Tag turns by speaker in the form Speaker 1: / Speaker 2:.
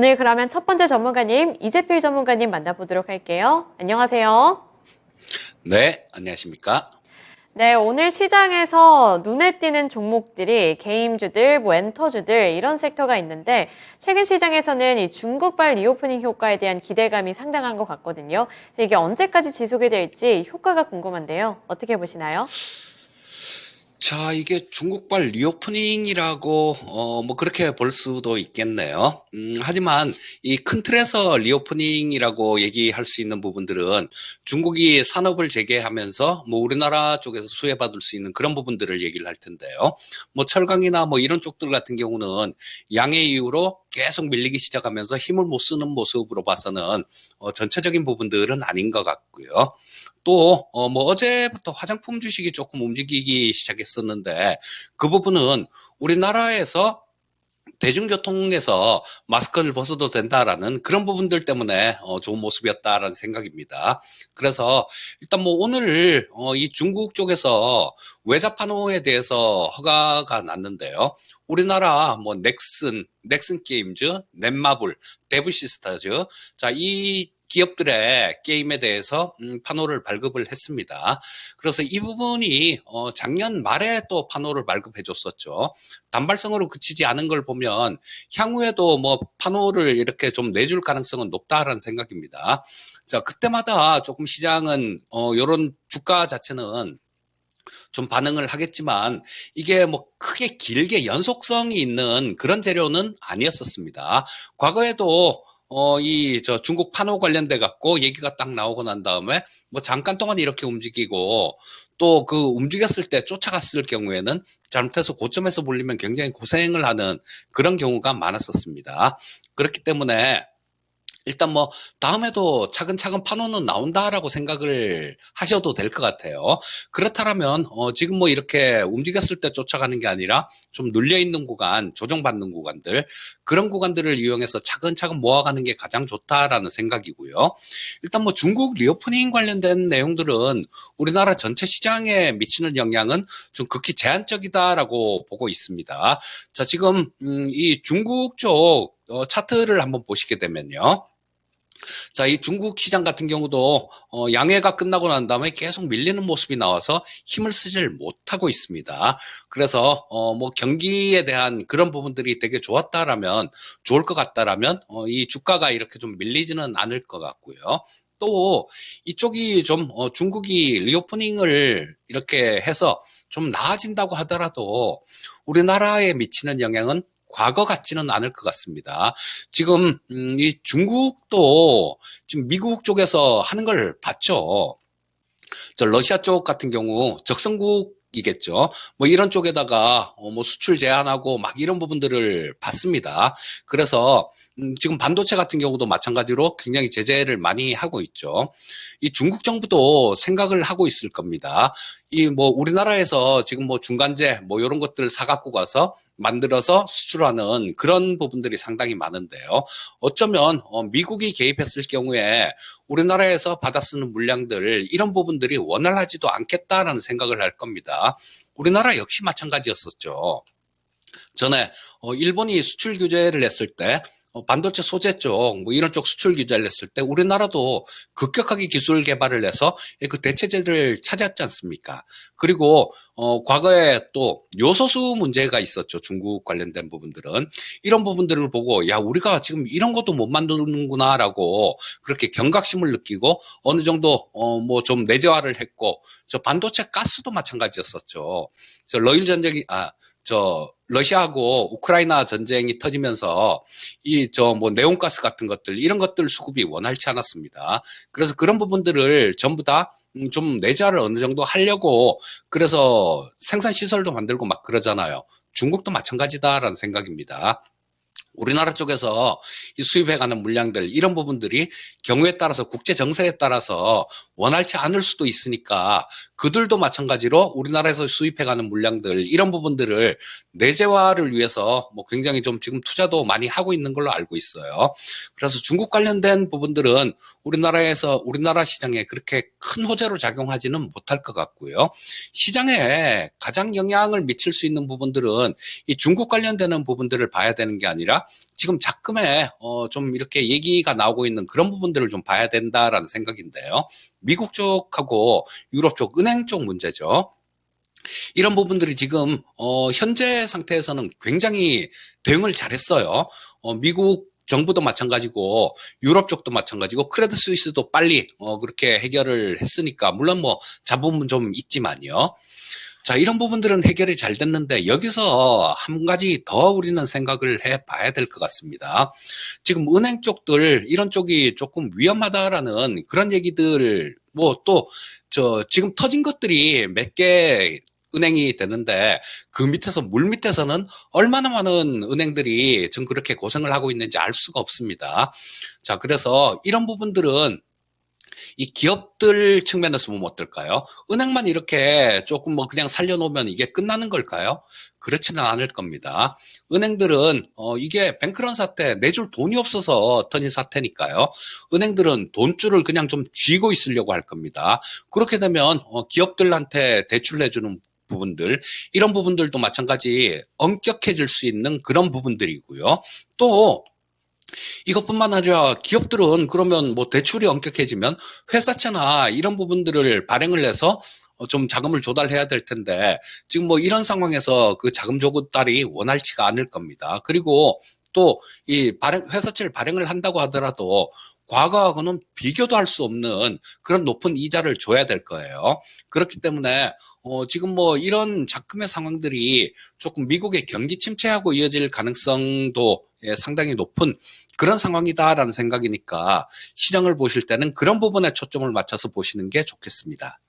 Speaker 1: 오늘 그러면 첫 번째 전문가님, 이재필 전문가님 만나보도록 할게요. 안녕하세요.
Speaker 2: 네, 안녕하십니까?
Speaker 1: 네, 오늘 시장에서 눈에 띄는 종목들이 게임주들, 엔터주들 이런 섹터가 있는데 최근 시장에서는 이 중국발 리오프닝 효과에 대한 기대감이 상당한 것 같거든요. 그래서 이게 언제까지 지속이 될지 효과가 궁금한데요. 어떻게 보시나요?
Speaker 2: 자, 이게 중국발 리오프닝이라고, 뭐, 그렇게 볼 수도 있겠네요. 하지만 이 큰 틀에서 리오프닝이라고 얘기할 수 있는 부분들은 중국이 산업을 재개하면서 뭐, 우리나라 쪽에서 수혜받을 수 있는 그런 부분들을 얘기를 할 텐데요. 뭐, 철강이나 뭐, 이런 쪽들 같은 경우는 양의 이유로 계속 밀리기 시작하면서 힘을 못 쓰는 모습으로 봐서는 전체적인 부분들은 아닌 것 같고요. 또, 뭐, 어제부터 화장품 주식이 조금 움직이기 시작했었는데, 그 부분은 우리나라에서 대중교통에서 마스크를 벗어도 된다라는 그런 부분들 때문에 좋은 모습이었다라는 생각입니다. 그래서 일단 뭐 오늘 이 중국 쪽에서 외자판호에 대해서 허가가 났는데요. 우리나라 뭐 넥슨 게임즈, 넷마블, 데브시스타즈, 자, 이 기업들의 게임에 대해서 판호를 발급을 했습니다. 그래서 이 부분이 작년 말에 또 판호를 발급해 줬었죠. 단발성으로 그치지 않은 걸 보면 향후에도 뭐 판호를 이렇게 좀 내줄 가능성은 높다라는 생각입니다. 자, 그때마다 조금 시장은 요런 주가 자체는 좀 반응을 하겠지만 이게 뭐 크게 길게 연속성이 있는 그런 재료는 아니었었습니다. 과거에도 중국 판호 관련돼 갖고 얘기가 딱 나오고 난 다음에 뭐 잠깐 동안 이렇게 움직이고 또 그 움직였을 때 쫓아갔을 경우에는 잘못해서 고점에서 몰리면 굉장히 고생을 하는 그런 경우가 많았었습니다. 그렇기 때문에 일단 뭐 다음에도 차근차근 판호는 나온다라고 생각을 하셔도 될 것 같아요. 그렇다면 지금 뭐 이렇게 움직였을 때 쫓아가는 게 아니라 좀 눌려 있는 구간, 조정받는 구간들 그런 구간들을 이용해서 차근차근 모아가는 게 가장 좋다라는 생각이고요. 일단 뭐 중국 리오프닝 관련된 내용들은 우리나라 전체 시장에 미치는 영향은 좀 극히 제한적이다라고 보고 있습니다. 자, 지금 이 중국 쪽 차트를 한번 보시게 되면요. 자, 이 중국 시장 같은 경우도 양회가 끝나고 난 다음에 계속 밀리는 모습이 나와서 힘을 쓰질 못하고 있습니다. 그래서 뭐 경기에 대한 그런 부분들이 되게 좋았다라면 좋을 것 같다라면 이 주가가 이렇게 좀 밀리지는 않을 것 같고요. 또 이쪽이 좀 중국이 리오프닝을 이렇게 해서 좀 나아진다고 하더라도 우리나라에 미치는 영향은 과거 같지는 않을 것 같습니다. 지금 이 중국도 지금 미국 쪽에서 하는 걸 봤죠. 저 러시아 쪽 같은 경우 적성국이겠죠. 뭐 이런 쪽에다가 뭐 수출 제한하고 막 이런 부분들을 봤습니다. 그래서 지금 반도체 같은 경우도 마찬가지로 굉장히 제재를 많이 하고 있죠. 이 중국 정부도 생각을 하고 있을 겁니다. 이 뭐 우리나라에서 지금 뭐 중간재 뭐 이런 것들을 사갖고 가서 만들어서 수출하는 그런 부분들이 상당히 많은데요. 어쩌면 미국이 개입했을 경우에 우리나라에서 받아 쓰는 물량들 이런 부분들이 원활하지도 않겠다라는 생각을 할 겁니다. 우리나라 역시 마찬가지였었죠. 전에 일본이 수출 규제를 했을 때 반도체 소재 쪽, 뭐 이런 쪽 수출 규제를 했을 때 우리나라도 급격하게 기술 개발을 해서 그 대체제를 찾았지 않습니까? 그리고 과거에 또 요소수 문제가 있었죠. 중국 관련된 부분들은. 이런 부분들을 보고 야, 우리가 지금 이런 것도 못 만드는구나라고 그렇게 경각심을 느끼고 어느 정도 뭐 좀 내재화를 했고 저 반도체 가스도 마찬가지였었죠. 저 러일 전쟁이 저 러시아하고 우크라이나 전쟁이 터지면서 이 저 뭐 네온가스 같은 것들 이런 것들 수급이 원활치 않았습니다. 그래서 그런 부분들을 전부 다 좀 내재화를 어느 정도 하려고 그래서 생산 시설도 만들고 막 그러잖아요. 중국도 마찬가지다라는 생각입니다. 우리나라 쪽에서 이 수입해가는 물량들 이런 부분들이 경우에 따라서 국제 정세에 따라서 원활치 않을 수도 있으니까 그들도 마찬가지로 우리나라에서 수입해가는 물량들 이런 부분들을 내재화를 위해서 뭐 굉장히 좀 지금 투자도 많이 하고 있는 걸로 알고 있어요. 그래서 중국 관련된 부분들은 우리나라 시장에 그렇게 큰 호재로 작용하지는 못할 것 같고요. 시장에 가장 영향을 미칠 수 있는 부분들은 이 중국 관련되는 부분들을 봐야 되는 게 아니라 아니라 지금 작금에 좀 이렇게 얘기가 나오고 있는 그런 부분들을 좀 봐야 된다라는 생각인데요. 미국 쪽하고 유럽 쪽 은행 쪽 문제죠. 이런 부분들이 지금 현재 상태에서는 굉장히 대응을 잘했어요. 미국 정부도 마찬가지고 유럽 쪽도 마찬가지고 크레딧 스위스도 빨리 그렇게 해결을 했으니까 물론 뭐 잡음은 좀 있지만요. 자, 이런 부분들은 해결이 잘 됐는데 여기서 한 가지 더 우리는 생각을 해 봐야 될 것 같습니다. 지금 은행 쪽들 이런 쪽이 조금 위험하다라는 그런 얘기들 뭐 또 지금 터진 것들이 몇 개 은행이 되는데 그 밑에서 물 밑에서는 얼마나 많은 은행들이 지금 그렇게 고생을 하고 있는지 알 수가 없습니다. 자, 그래서 이런 부분들은 이 기업들 측면에서 보면 어떨까요? 은행만 이렇게 조금 뭐 그냥 살려놓으면 이게 끝나는 걸까요? 그렇지는 않을 겁니다. 은행들은 이게 뱅크런 사태 내줄 돈이 없어서 터진 사태니까요. 은행들은 돈줄을 그냥 좀 쥐고 있으려고 할 겁니다. 그렇게 되면 기업들한테 대출을 해주는 부분들 이런 부분들도 마찬가지 엄격해질 수 있는 그런 부분들이고요. 또 이것뿐만 아니라 기업들은 그러면 뭐 대출이 엄격해지면 회사채나 이런 부분들을 발행을 해서 좀 자금을 조달해야 될 텐데 지금 뭐 이런 상황에서 그 자금 조달이 원활치가 않을 겁니다. 그리고 또 이 회사채를 발행을 한다고 하더라도 과거하고는 비교도 할 수 없는 그런 높은 이자를 줘야 될 거예요. 그렇기 때문에 지금 뭐 이런 자금의 상황들이 조금 미국의 경기 침체하고 이어질 가능성도 상당히 높은 그런 상황이다라는 생각이니까 시장을 보실 때는 그런 부분에 초점을 맞춰서 보시는 게 좋겠습니다.